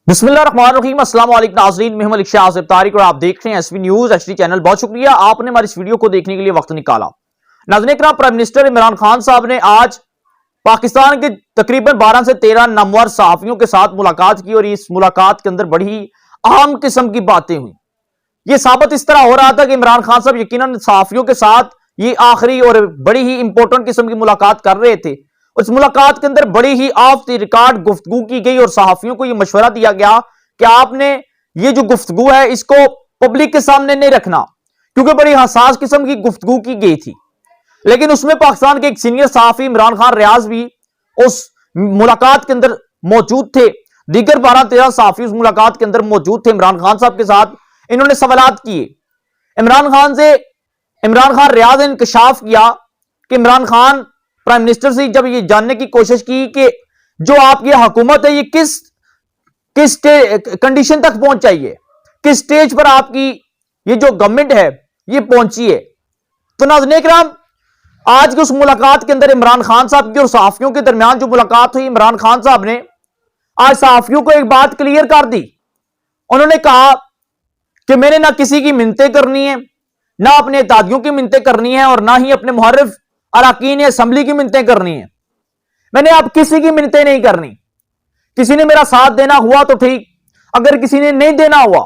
बिस्मिल्लाहिर्रहमानिर्रहीम अस्सलाम वालेकुम नाज़रीन, मैं हूं मलिक शाह आसिफ तारिक और आप देख रहे हैं एसवी न्यूज एचडी चैनल। बहुत शुक्रिया आपने हमारी इस वीडियो को देखने के लिए वक्त निकाला। नाज़रीन इकराम, प्राइम मिनिस्टर इमरान खान साहब ने आज पाकिस्तान के तकरीबन 12 से 13 नामवर सहाफियों के साथ मुलाकात की और इस मुलाकात के अंदर बड़ी अहम किस्म की बातें हुई। यह साबित इस तरह हो रहा था कि इमरान खान साहब यकीनन सहाफियों के साथ ये आखिरी और बड़ी ही इंपॉर्टेंट किस्म की मुलाकात कर रहे थे। उस मुलाकात के अंदर बड़ी ही ऑफ द रिकॉर्ड गुफ्तगू की गई और सहाफियों को यह मशवरा दिया गया कि आपने ये जो गुफ्तगू है इसको पब्लिक के सामने नहीं रखना, क्योंकि बड़ी हसास किस्म की गुफ्तगू की गई थी। लेकिन उसमें पाकिस्तान के एक सीनियर सहाफी इमरान खान रियाज भी उस मुलाकात के अंदर मौजूद थे। दीगर 12-13 सहाफी उस मुलाकात के अंदर मौजूद थे इमरान खान साहब के साथ। इन्होंने सवालात किए इमरान खान से। इमरान खान रियाज ने इंकशाफ किया कि इमरान खान प्राइम मिनिस्टर से जब ये जानने की कोशिश की कि जो आपकी हुकूमत है ये किस कंडीशन तक पहुंच चाहिए, किस स्टेज पर आपकी ये जो गवर्नमेंट है ये पहुंची है। तो नाज़रीन इकराम, आज की उस मुलाकात के अंदर इमरान खान साहब की और सहाफियों के दरमियान जो मुलाकात हुई, इमरान खान साहब ने आज सहाफियों को एक बात क्लियर कर दी। उन्होंने कहा कि मैंने ना किसी की मिन्नतें करनी है, ना अपने दादियों की मिन्नतें करनी है और ना ही अपने मुहर्रिफ अरकान असेंबली की मिन्नतें करनी है। मैंने अब किसी की मिन्नतें नहीं करनी। किसी ने मेरा साथ देना हुआ तो ठीक, अगर किसी ने नहीं देना हुआ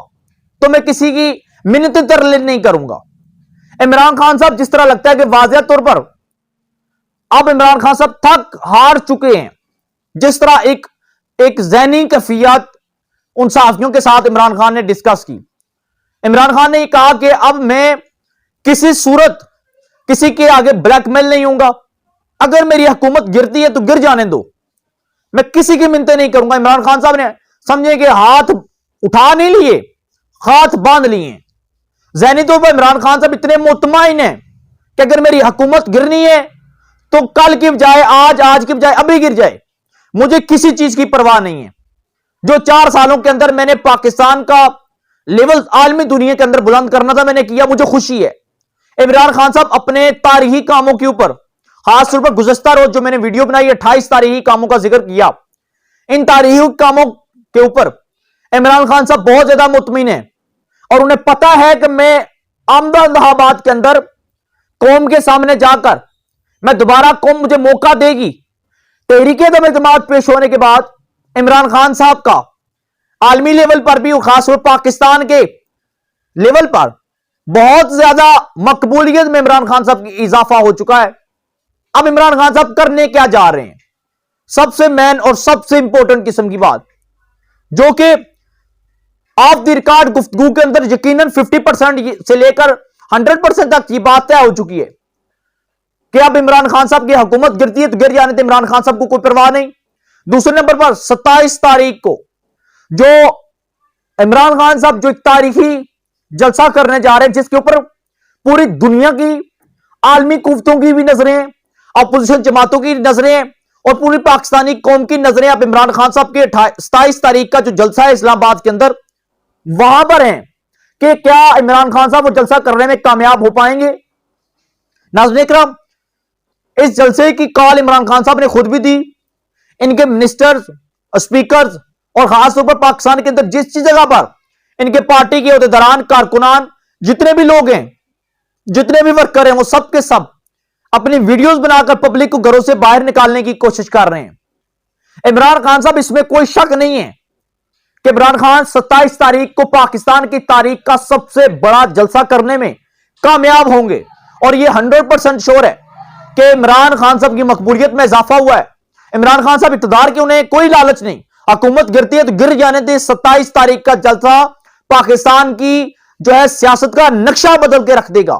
तो मैं किसी की मिन्नतें तरले नहीं करूंगा। इमरान खान साहब जिस तरह लगता है कि वाज़ेह तौर पर अब इमरान खान साहब थक हार चुके हैं। जिस तरह एक ज़हनी कैफियत उन सहाफियों के साथ इमरान खान ने डिस्कस की। इमरान खान ने यह कहा कि अब मैं किसी सूरत किसी के आगे ब्लैकमेल नहीं होऊंगा। अगर मेरी हुकूमत गिरती है तो गिर जाने दो, मैं किसी की मिन्नतें नहीं करूंगा। इमरान खान साहब ने समझे कि हाथ उठा नहीं लिए, हाथ बांध लिए। ज़हनी तौर पर इमरान खान साहब इतने मुतमईन हैं कि अगर मेरी हुकूमत गिरनी है तो कल की बजाय आज की बजाय अभी गिर जाए, मुझे किसी चीज की परवाह नहीं है। जो 4 सालों के अंदर मैंने पाकिस्तान का लेवल आलमी दुनिया के अंदर बुलंद करना था मैंने किया, मुझे खुशी है। इमरान खान साहब अपने तारीखी कामों के ऊपर, खासतौर पर गुज़श्ता रोज जो मैंने वीडियो बनाई 28 तारीखी कामों का जिक्र किया, इन तारीखी कामों के ऊपर इमरान खान साहब बहुत ज्यादा मुतमिन है और उन्हें पता है कि मैं अहमदाबाद के अंदर कौम के सामने जाकर मैं दोबारा कौम मुझे मौका देगी। तहरीके दम इत्तेमाद पेश होने के बाद इमरान खान साहब का आलमी लेवल पर भी, खासतौर पाकिस्तान के लेवल पर बहुत ज्यादा मकबूलियत में इमरान खान साहब की इजाफा हो चुका है। अब इमरान खान साहब करने क्या जा रहे हैं, सबसे मेन और सबसे इंपॉर्टेंट किस्म की बात जो कि ऑफ द रिकॉर्ड गुफ्तगू के अंदर यकीनन 50% से लेकर 100% तक ये बात तय हो चुकी है कि अब इमरान खान साहब की हुकूमत गिरती है तो गिर जाने थे, इमरान खान साहब को कोई परवाह नहीं। दूसरे नंबर पर 27 तारीख को जो इमरान खान साहब जो एक तारीखी जलसा करने जा रहे हैं, जिसके ऊपर पूरी दुनिया की आलमी कुव्वतों की भी नजरें, अपोजिशन जमातों की नजरें और पूरी पाकिस्तानी कौम की नजरें अब इमरान खान साहब के 27 तारीख का जो जलसा है इस्लामाबाद के अंदर, वहां पर है कि क्या इमरान खान साहब वो जलसा करने में कामयाब हो पाएंगे। नाज़रीन इकराम, इस जलसे की कॉल इमरान खान साहब ने खुद भी दी। इनके मिनिस्टर्स, स्पीकर्स और खासतौर पर पाकिस्तान के अंदर जिस जगह पर इनके पार्टी के अहदेदारान, कारकुनान, जितने भी लोग हैं, जितने भी वर्कर हैं, वो सब के सब अपनी वीडियोस बनाकर पब्लिक को घरों से बाहर निकालने की कोशिश कर रहे हैं। इमरान खान साहब, इसमें कोई शक नहीं है कि इमरान खान 27 तारीख को पाकिस्तान की तारीख का सबसे बड़ा जलसा करने में कामयाब होंगे और यह 100% श्योर है कि इमरान खान साहब की मकबूलियत में इजाफा हुआ है। इमरान खान साहब इक़्तिदार के, उन्हें कोई लालच नहीं, हुकूमत गिरती है तो गिर जाने दे। 27 तारीख का जलसा पाकिस्तान की जो है सियासत का नक्शा बदल के रख देगा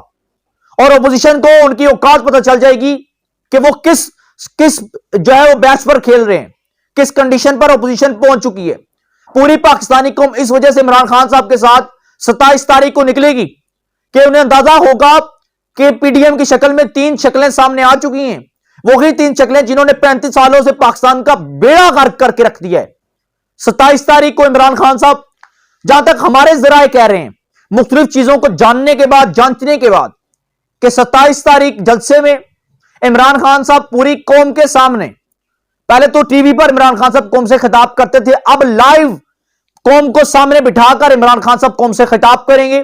और अपोजिशन को उनकी औकात पता चल जाएगी कि वो किस जो है वो बैच पर खेल रहे हैं, किस कंडीशन पर अपोजिशन पहुंच चुकी है। पूरी पाकिस्तानी कौम इस वजह से इमरान खान साहब के साथ 27 तारीख को निकलेगी कि उन्हें अंदाजा होगा कि पीडीएम की शक्ल में 3 शक्लें सामने आ चुकी हैं। वही 3 शक्लें जिन्होंने 35 सालों से पाकिस्तान का बेड़ा गर्क करके रख दिया है। 27 तारीख को इमरान खान साहब, जहां तक हमारे जराए कह रहे हैं, मुख्तलिफ चीजों को जानने के बाद, जांचने के बाद, कि 27 तारीख जलसे में इमरान खान साहब पूरी कौम के सामने, पहले तो टीवी पर इमरान खान साहब कौम से खिताब करते थे, अब लाइव कौम को सामने बिठाकर इमरान खान साहब कौम से खिताब करेंगे।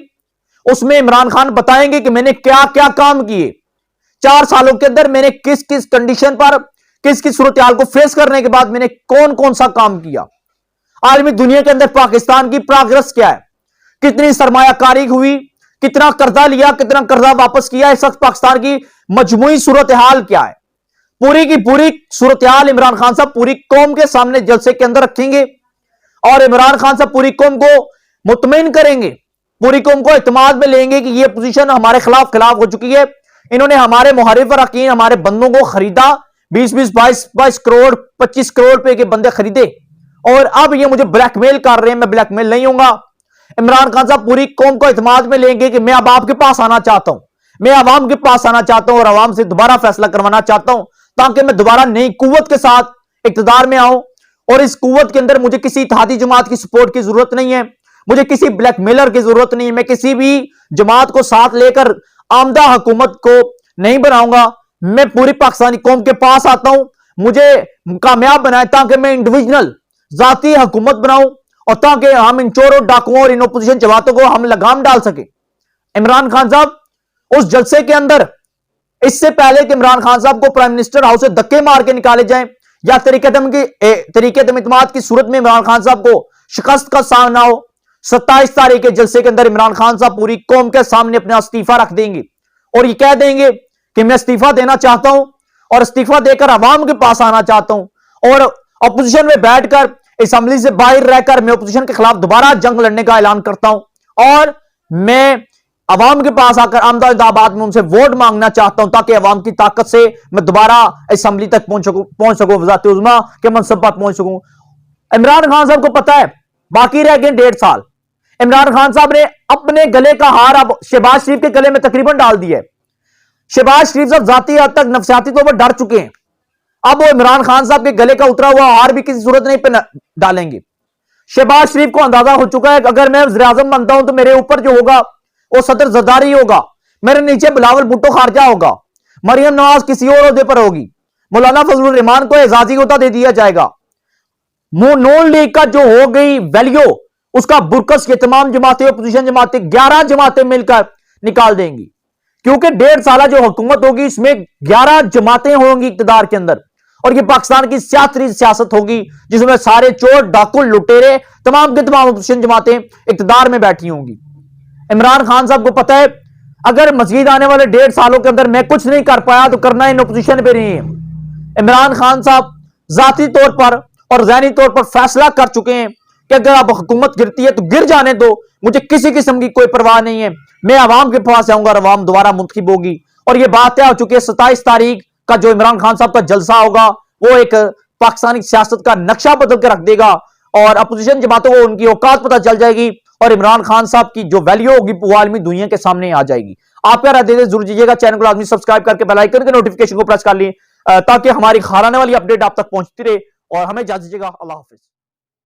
उसमें इमरान खान बताएंगे कि मैंने क्या क्या काम किए, 4 सालों के अंदर मैंने किस किस कंडीशन पर, किस किस सूरत हाल को फेस करने के बाद मैंने कौन कौन सा काम किया। आलमी दुनिया के अंदर पाकिस्तान की प्रोग्रेस क्या है, कितनी सरमायाकारी हुई, कितना कर्जा लिया, कितना कर्जा वापस किया, इस वक्त पाकिस्तान की मजमूई सूरत हाल क्या है, पूरी की पूरी सूरत हाल इमरान खान साहब पूरी कौम के सामने जलसे के अंदर रखेंगे। और इमरान खान साहब पूरी कौम को मुतमईन करेंगे, पूरी कौम को इत्मीनान में लेंगे कि यह पोजीशन हमारे खिलाफ हो चुकी है। इन्होंने हमारे मुहारिफ अरकान, हमारे बंदों को खरीदा, 20-20, 22-22 करोड़, 25 करोड़ रुपए के बंदे खरीदे, और अब ये मुझे ब्लैकमेल कर रहे हैं। मैं ब्लैकमेल नहीं होऊंगा। इमरान खान साहब पूरी कौम को इत्मीनान में लेंगे कि मैं अब आपके पास आना चाहता हूं, मैं अवाम के पास आना चाहता हूं और अवाम से दोबारा फैसला करवाना चाहता हूं, ताकि मैं दोबारा नई कुव्वत के साथ इक्तदार में आऊं। और इस कुव्वत के अंदर मुझे किसी इत्तेहादी जमात की सपोर्ट की जरूरत नहीं है, मुझे किसी ब्लैकमेलर की जरूरत नहीं है। मैं किसी भी जमात को साथ लेकर आमदा हुकूमत को नहीं बनाऊंगा। मैं पूरी पाकिस्तानी कौम के पास आता हूं, मुझे कामयाब बनाए ताकि मैं इंडिविजुअल जाती हुकूमत बनाऊं, और ताकि हम इन चोरों, डाकुओं और इन ओपोजिशन जमातों को हम लगाम डाल सके। इमरान खान साहब उस जलसे के अंदर, इससे पहले कि इमरान खान साहब को प्राइम मिनिस्टर हाउस से धक्के मार के निकाले जाए या तरीके इत्मीनान की सूरत में इमरान खान साहब को शिकस्त का सामना हो, 27 तारीख के जलसे के अंदर इमरान खान साहब पूरी कौम के सामने अपना इस्तीफा रख देंगे और ये कह देंगे कि मैं इस्तीफा देना चाहता हूं और इस्तीफा देकर अवाम के पास आना चाहता हूं, और अपोजिशन में बैठकर, असेंबली से बाहर रहकर मैं अपोजिशन के खिलाफ दोबारा जंग लड़ने का ऐलान करता हूं, और मैं अवाम के पास आकर अहमदाबाद में उनसे वोट मांगना चाहता हूं, ताकि अवाम की ताकत से मैं दोबारा असेंबली तक पहुंच सकूं, वज़ारत उज़्मा के मनसब पर पहुंच सकूं। इमरान खान साहब को पता है बाकी रह गए 1.5 साल। इमरान खान साहब ने अपने गले का हार अब शहबाज शरीफ के गले में तकरीबन डाल दिया है। शहबाज शरीफ साहब जाती हद तक नफसियाती तौर पर डर चुके हैं। अब वो इमरान खान साहब के गले का उतरा हुआ हार भी किसी सूरत नहीं पे डालेंगे। शहबाज शरीफ को अंदाजा हो चुका है कि अगर मैं वज़ीर आज़म बनता हूं तो मेरे ऊपर जो होगा वो सदर जरदारी होगा, मेरे नीचे बिलावल भुट्टो खारजा होगा, मरियम नवाज किसी और ओहदे पर होगी, मौलाना फजलुर रहमान को एजाजी ओहदा दे दिया जाएगा। नून लीग का जो हो गई वैल्यू, उसका बुरकस के तमाम जमातें, अपोजिशन जमातें, 11 जमातें मिलकर निकाल देंगी, क्योंकि 1.5 साल जो हुकूमत होगी इसमें 11 जमातें होंगी इक्तदार के अंदर, और ये पाकिस्तान की सियासत होगी जिसमें सारे चोर, डाकू, लुटेरे, तमाम के तमाम अपोजिशन जमातें इक्तदार में बैठी होंगी। इमरान खान साहब को पता है अगर मजीद आने वाले 1.5 सालों के अंदर मैं कुछ नहीं कर पाया तो करना इन अपोजिशन पे नहीं है। इमरान खान साहब जाती तौर पर और ज़हनी तौर पर फैसला कर चुके हैं कि अगर अब हुकूमत गिरती है तो गिर जाने दो, मुझे किसी किस्म की कोई परवाह नहीं है, मैं अवाम के पास आऊंगा और अवाम दोबारा मुंतखब होगी। और ये बात तय हो चुकी है 27 तारीख का जो इमरान खान साहब का जलसा होगा वो एक पाकिस्तानी सियासत का नक्शा बदल के रख देगा, और अपोजिशन जमातों को उनकी औकात पता चल जाएगी, और इमरान खान साहब की जो वैल्यू होगी वो आलमी दुनिया के सामने आ जाएगी। आप क्या राय देते जरूर दीजिएगा। चैनल को आदमी सब्सक्राइब करके बेल आइकन के नोटिफिकेशन को प्रेस कर लिए ताकि हमारी खाराने वाली अपडेट आप तक पहुंचती रहे, और हमें इजाजत दीजिएगा। अल्लाह हाफिज।